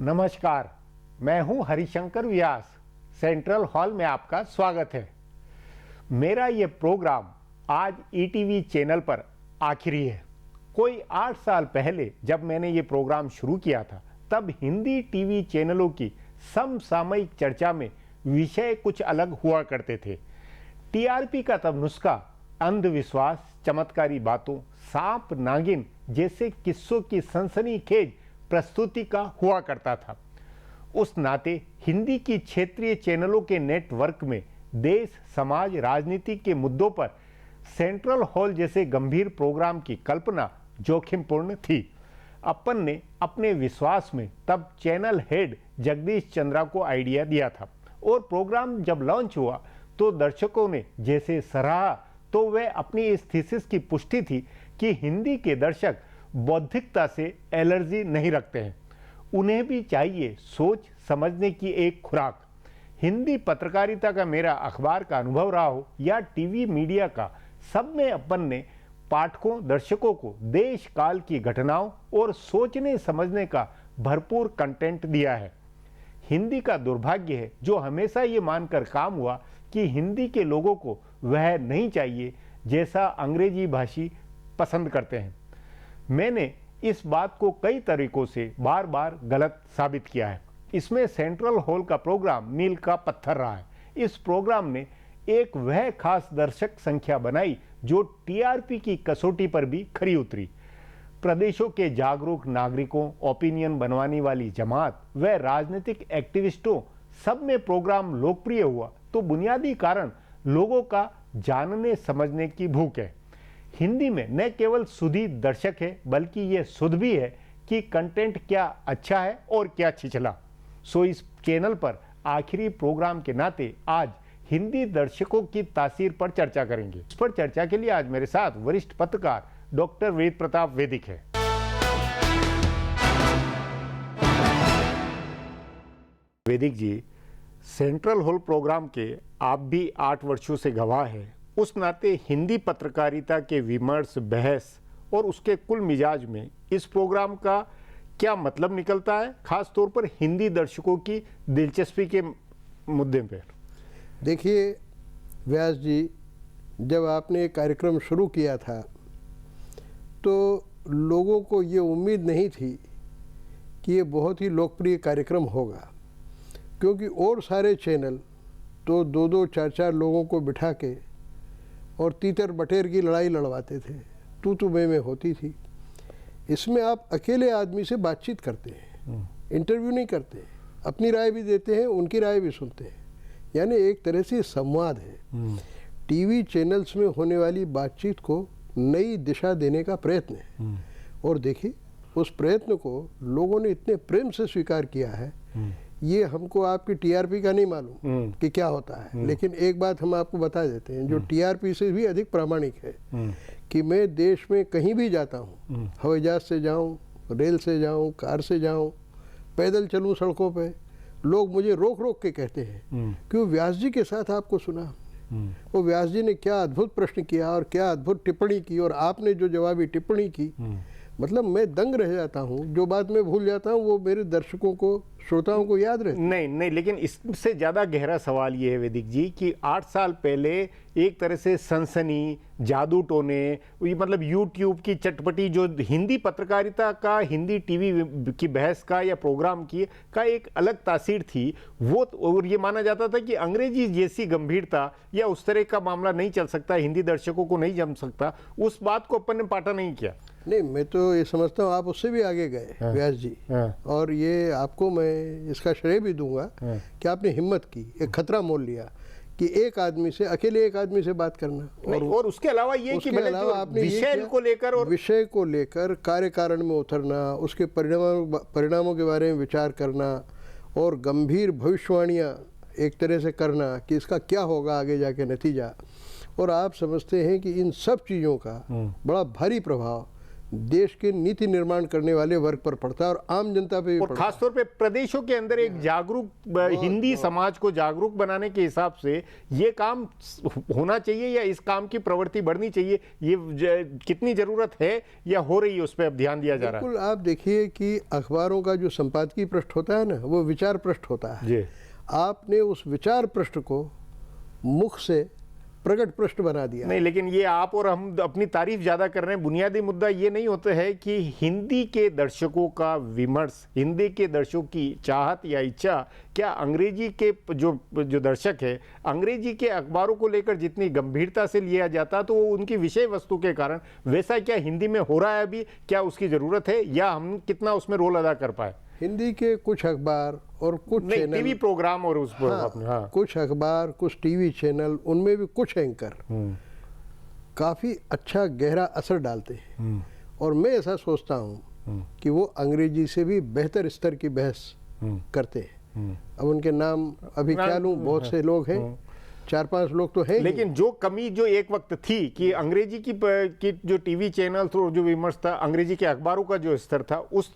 नमस्कार, मैं हूं हरिशंकर व्यास। सेंट्रल हॉल में आपका स्वागत है। मेरा ये प्रोग्राम आज ईटीवी चैनल पर आखिरी है। कोई 8 साल पहले जब मैंने ये प्रोग्राम शुरू किया था, तब हिंदी टीवी चैनलों की समसामयिक चर्चा में विषय कुछ अलग हुआ करते थे। टीआरपी का तब नुस्खा अंधविश्वास, चमत्कारी बातों, सांप नागिन जैसे किस्सों की सनसनीखेज प्रस्तुति का हुआ करता था। उस नाते हिंदी की क्षेत्रीय चैनलों के नेटवर्क में देश, समाज, राजनीति के मुद्दों पर सेंट्रल हॉल जैसे गंभीर प्रोग्राम की कल्पना जोखिमपूर्ण थी। अपन ने अपने विश्वास में तब चैनल हेड जगदीश चंद्रा को आइडिया दिया था और प्रोग्राम जब लॉन्च हुआ तो दर्शकों ने जैसे सराहा, तो वह अपनी इस थीसिस की पुष्टि थी कि हिंदी के दर्शक बौद्धिकता से एलर्जी नहीं रखते हैं। उन्हें भी चाहिए सोच समझने की एक खुराक। हिंदी पत्रकारिता का मेरा अखबार का अनुभव रहा हो या टीवी मीडिया का, सब में अपन ने पाठकों, दर्शकों को देश काल की घटनाओं और सोचने समझने का भरपूर कंटेंट दिया है। हिंदी का दुर्भाग्य है जो हमेशा ये मानकर काम हुआ कि हिंदी के लोगों को वह नहीं चाहिए जैसा अंग्रेजी भाषी पसंद करते हैं। मैंने इस बात को कई तरीकों से बार बार गलत साबित किया है। इसमें सेंट्रल हॉल का प्रोग्राम मील का पत्थर रहा है। इस प्रोग्राम ने एक वह खास दर्शक संख्या बनाई जो टीआरपी की कसौटी पर भी खरी उतरी। प्रदेशों के जागरूक नागरिकों, ओपिनियन बनवाने वाली जमात व राजनीतिक एक्टिविस्टों, सब में प्रोग्राम लोकप्रिय हुआ तो बुनियादी कारण लोगों का जानने समझने की भूख है। हिंदी में न केवल सुधी दर्शक है बल्कि ये सुध भी है कि कंटेंट क्या अच्छा है और क्या छिछला। सो इस चैनल पर आखिरी प्रोग्राम के नाते आज हिंदी दर्शकों की तासीर पर चर्चा करेंगे। इस पर चर्चा के लिए आज मेरे साथ वरिष्ठ पत्रकार डॉक्टर वेद प्रताप वैदिक है। वैदिक जी, सेंट्रल हॉल प्रोग्राम के आप भी 8 वर्षों से गवाह हैं। उस नाते हिंदी पत्रकारिता के विमर्श, बहस और उसके कुल मिजाज में इस प्रोग्राम का क्या मतलब निकलता है, खास तौर पर हिंदी दर्शकों की दिलचस्पी के मुद्दे पर? देखिए व्यास जी, जब आपने ये कार्यक्रम शुरू किया था तो लोगों को ये उम्मीद नहीं थी कि ये बहुत ही लोकप्रिय कार्यक्रम होगा, क्योंकि और सारे चैनल तो 2-2, 4-4 लोगों को बिठा के और तीतर बटेर की लड़ाई लड़वाते थे, तू मैं होती थी। इसमें आप अकेले आदमी से बातचीत करते हैं, इंटरव्यू नहीं करते, अपनी राय भी देते हैं, उनकी राय भी सुनते हैं, यानी एक तरह से संवाद है। टीवी चैनल्स में होने वाली बातचीत को नई दिशा देने का प्रयत्न है और देखिए उस प्रयत्न को लोगों ने इतने प्रेम से स्वीकार किया है। ये हमको आपकी टीआरपी का नहीं मालूम कि क्या होता है, लेकिन एक बात हम आपको बता देते हैं जो टीआरपी से भी अधिक प्रामाणिक है कि मैं देश में कहीं भी जाता हूँ, हवाई जहाज से जाऊँ, रेल से जाऊँ, कार से जाऊँ, पैदल चलूँ सड़कों पे, लोग मुझे रोक रोक के कहते हैं कि वो व्यास जी के साथ आपको सुना, वो व्यास जी ने क्या अद्भुत प्रश्न किया और क्या अद्भुत टिप्पणी की और आपने जो जवाबी टिप्पणी की, मतलब मैं दंग रह जाता हूँ। जो बात मैं भूल जाता हूँ वो मेरे दर्शकों को, श्रोताओं को याद रहती। नहीं, लेकिन इससे ज़्यादा गहरा सवाल ये है वैदिक जी कि 8 साल पहले एक तरह से सनसनी, जादू टोने, मतलब यूट्यूब की चटपटी जो हिंदी पत्रकारिता का, हिंदी टीवी की बहस का या प्रोग्राम की का एक अलग तासीर थी वो, और ये माना जाता था कि अंग्रेजी जैसी गंभीरता या उस तरह का मामला नहीं चल सकता, हिंदी दर्शकों को नहीं जम सकता। उस बात को अपन ने पाटा नहीं किया। नहीं, मैं तो ये समझता हूँ आप उससे भी आगे गए व्यास जी, और ये आपको मैं इसका श्रेय भी दूंगा कि आपने हिम्मत की, एक खतरा मोल लिया कि एक आदमी से, अकेले एक आदमी से बात करना, और उसके अलावा ये कि आपने विषय को लेकर कार्य कारण में उतरना, उसके परिणामों के बारे में विचार करना और गंभीर भविष्यवाणियाँ एक तरह से करना कि इसका क्या होगा आगे जाके नतीजा। और आप समझते हैं कि इन सब चीज़ों का बड़ा भारी प्रभाव देश के नीति निर्माण करने वाले वर्ग पर पड़ता है और आम जनता पे भी और पड़ता है। खासतौर पे प्रदेशों के अंदर एक जागरूक हिंदी समाज को जागरूक बनाने के हिसाब से ये काम होना चाहिए या इस काम की प्रवृत्ति बढ़नी चाहिए, ये कितनी जरूरत है या हो रही है, उस पर अब ध्यान दिया जा रहा है? बिल्कुल, आप देखिए कि अखबारों का जो संपादकीय पृष्ठ होता है ना, वो विचार पृष्ठ होता है। जी। आपने उस विचार पृष्ठ को मुख से प्रकट पृष्ठ बना दिया। नहीं, लेकिन ये आप और हम अपनी तारीफ ज्यादा कर रहे हैं। बुनियादी मुद्दा ये नहीं होता है कि हिंदी के दर्शकों का विमर्श, हिंदी के दर्शकों की चाहत या इच्छा, क्या अंग्रेजी के जो दर्शक है, अंग्रेजी के अखबारों को लेकर जितनी गंभीरता से लिया जाता तो वो उनकी विषय वस्तु के कारण, वैसा क्या हिंदी में हो रहा है अभी? क्या उसकी जरूरत है या हम कितना उसमें रोल अदा कर पाए? हिंदी के कुछ अखबार और कुछ चैनल, टीवी प्रोग्राम और उस पर हाँ, कुछ अखबार, कुछ टीवी चैनल, उनमें भी कुछ एंकर काफ़ी अच्छा गहरा असर डालते हैं। और मैं ऐसा सोचता हूँ कि वो अंग्रेजी से भी बेहतर स्तर की बहस करते हैं। अब उनके नाम अभी क्या लूँ, बहुत से लोग हैं, 4-5 लोग तो हैं। लेकिन जो कमी जो एक वक्त थी कि अंग्रेजी की जो टीवी चैनल और जो विमर्श था, अंग्रेजी के अखबारों का जो स्तर था, उस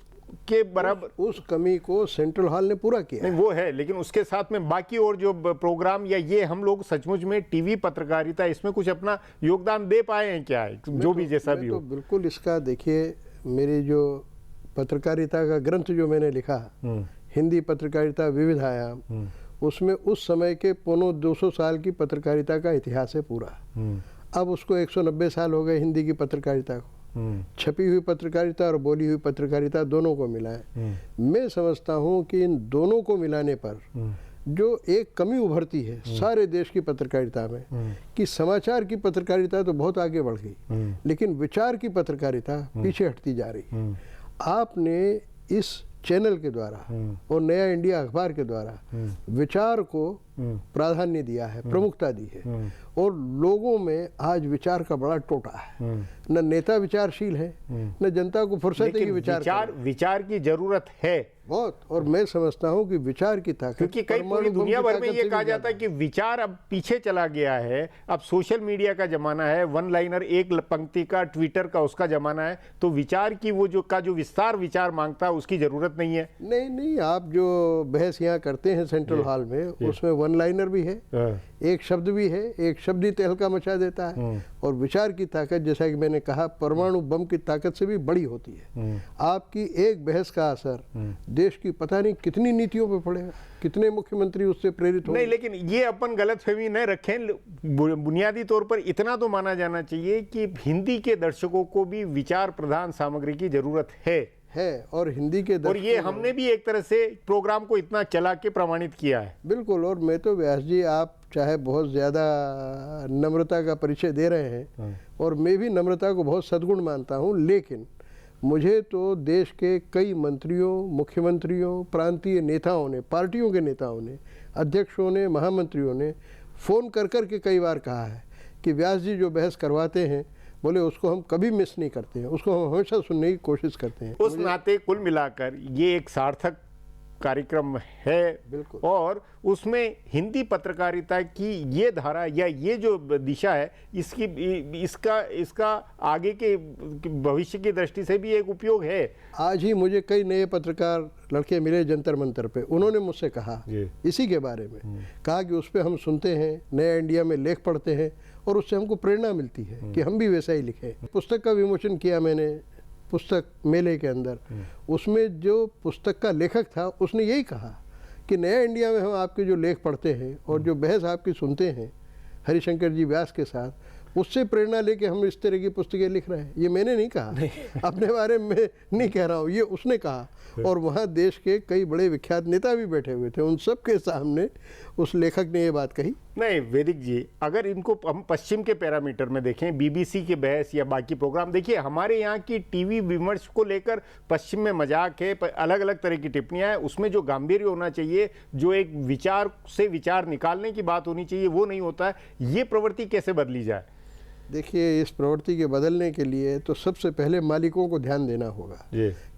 के बराबर उस कमी को सेंट्रल हॉल ने पूरा किया। नहीं, वो है, लेकिन उसके साथ में बाकी और जो प्रोग्राम या ये हम लोग सचमुच में टीवी पत्रकारिता, इसमें कुछ अपना योगदान दे पाए हैं क्या है? जो भी जैसा भी हो। तो बिल्कुल इसका देखिए, मेरी जो पत्रकारिता का ग्रंथ जो मैंने लिखा, हिंदी पत्रकारिता विविध आयाम, उसमें उस समय के 250 साल की पत्रकारिता का इतिहास है पूरा। अब उसको 190 साल हो गए हिंदी की पत्रकारिता को। छपी हुई पत्रकारिता और बोली हुई पत्रकारिता दोनों को मिलाएं। मैं समझता हूं कि इन दोनों को मिलाने पर जो एक कमी उभरती है सारे देश की पत्रकारिता में, कि समाचार की पत्रकारिता तो बहुत आगे बढ़ गई, लेकिन विचार की पत्रकारिता पीछे हटती जा रही। आपने इस चैनल के द्वारा और नया इंडिया अखबार के द्वारा विचार को प्राधान्य दिया है, प्रमुखता दी है, और लोगों में आज विचार का बड़ा टोटा है। न नेता विचारशील है, न जनता को फुर्सत है कि विचार की जरूरत है बहुत। और मैं समझता हूं कि विचार की ताकत, क्योंकि कई पूरी दुनिया भर में ये कहा जाता है कि विचार अब पीछे चला गया है। अब सोशल मीडिया का जमाना है, वन लाइनर, एक पंक्ति का, ट्विटर का, उसका जमाना है। तो विचार की वो जो विस्तार विचार मांगता है, उसकी जरूरत नहीं है। नहीं, आप जो बहस यहाँ करते हैं सेंट्रल हॉल में, उसमें वन लाइनर भी है, एक शब्द भी है, एक शब्द ही तहलका मचा देता है। और विचार की ताकत, जैसा कि मैंने कहा, परमाणु बम की ताकत से भी बड़ी होती है। आपकी एक बहस का असर देश की पता नहीं कितनी नीतियों पे पड़ेगा, कितने मुख्यमंत्री उससे प्रेरित होंगे। नहीं, लेकिन ये अपन गलतफहमी न रखें। बुनियादी तौर पर इतना तो माना जाना चाहिए कि हिंदी के दर्शकों को भी विचार प्रधान सामग्री की जरूरत है। और हिंदी के और ये हमने भी एक तरह से प्रोग्राम को इतना चला के प्रमाणित किया है। बिल्कुल। और मैं तो व्यास जी, आप चाहे बहुत ज़्यादा नम्रता का परिचय दे रहे हैं, और मैं भी नम्रता को बहुत सद्गुण मानता हूँ, लेकिन मुझे तो देश के कई मंत्रियों, मुख्यमंत्रियों, प्रांतीय नेताओं ने, पार्टियों के नेताओं ने, अध्यक्षों ने, महामंत्रियों ने फ़ोन कर कर के कई बार कहा है कि व्यास जी जो बहस करवाते हैं, बोले उसको हम कभी मिस नहीं करते हैं, उसको हम हमेशा सुनने की कोशिश करते हैं। उस नाते कुल मिलाकर ये एक सार्थक कार्यक्रम है। बिल्कुल। और उसमें हिंदी पत्रकारिता की ये धारा या ये जो दिशा है, इसका आगे के भविष्य की दृष्टि से भी एक उपयोग है। आज ही मुझे कई नए पत्रकार लड़के मिले जंतर मंतर पे, उन्होंने मुझसे कहा इसी के बारे में, कहा कि उस पर हम सुनते हैं, नया इंडिया में लेख पढ़ते हैं, और उससे हमको प्रेरणा मिलती है कि हम भी वैसा ही लिखें। पुस्तक का विमोचन किया मैंने पुस्तक मेले के अंदर, उसमें जो पुस्तक का लेखक था उसने यही कहा कि नया इंडिया में हम आपके जो लेख पढ़ते हैं और जो बहस आपकी सुनते हैं हरिशंकर जी व्यास के साथ, उससे प्रेरणा लेके हम इस तरह की पुस्तकें लिख रहे हैं। ये मैंने नहीं कहा, अपने बारे में नहीं कह रहा हूँ, ये उसने कहा। और वहाँ देश के कई बड़े विख्यात नेता भी बैठे हुए थे, उन सब के सामने उस लेखक ने ये बात कही। नहीं, वैदिक जी, अगर इनको हम पश्चिम के पैरामीटर में देखें, बीबीसी के बहस या बाकी प्रोग्राम देखिए, हमारे यहाँ की टीवी विमर्श को लेकर पश्चिम में मजाक है, अलग अलग तरह की टिप्पणियाँ हैं। उसमें जो गांभीर्य होना चाहिए, जो एक विचार से विचार निकालने की बात होनी चाहिए, वो नहीं होता है। ये प्रवृत्ति कैसे बदली जाए? देखिए, इस प्रवृत्ति के बदलने के लिए तो सबसे पहले मालिकों को ध्यान देना होगा,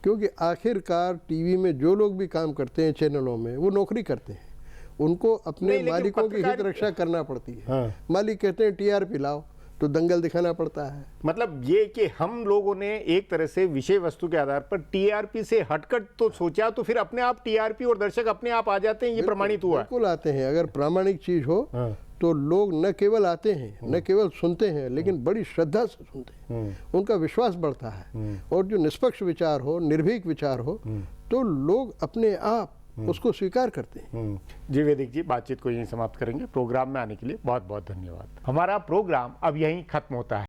क्योंकि आखिरकार टीवी में जो लोग भी काम करते हैं चैनलों में, वो नौकरी करते हैं, उनको अपने मालिकों की हित रक्षा करना पड़ती है। मालिक कहते हैं टीआरपी लाओ, तो दंगल दिखाना पड़ता है। मतलब ये कि हम लोगों ने एक तरह से विषय वस्तु के आधार पर टीआरपी से हटकर तो सोचा, तो फिर अपने आप टीआरपी और दर्शक अपने आप आ जाते हैं, ये प्रमाणित हुआ है। बिल्कुल आते हैं। अगर प्रामाणिक चीज हो हाँ। तो लोग न केवल आते हैं, न केवल सुनते हैं, लेकिन बड़ी श्रद्धा से सुनते हैं, उनका विश्वास बढ़ता है। और जो निष्पक्ष विचार हो, निर्भीक विचार हो, तो लोग अपने आप उसको स्वीकार करते हैं। जी वैदिक जी, बातचीत को यहीं समाप्त करेंगे। प्रोग्राम में आने के लिए बहुत बहुत धन्यवाद। हमारा प्रोग्राम अब यहीं खत्म होता है।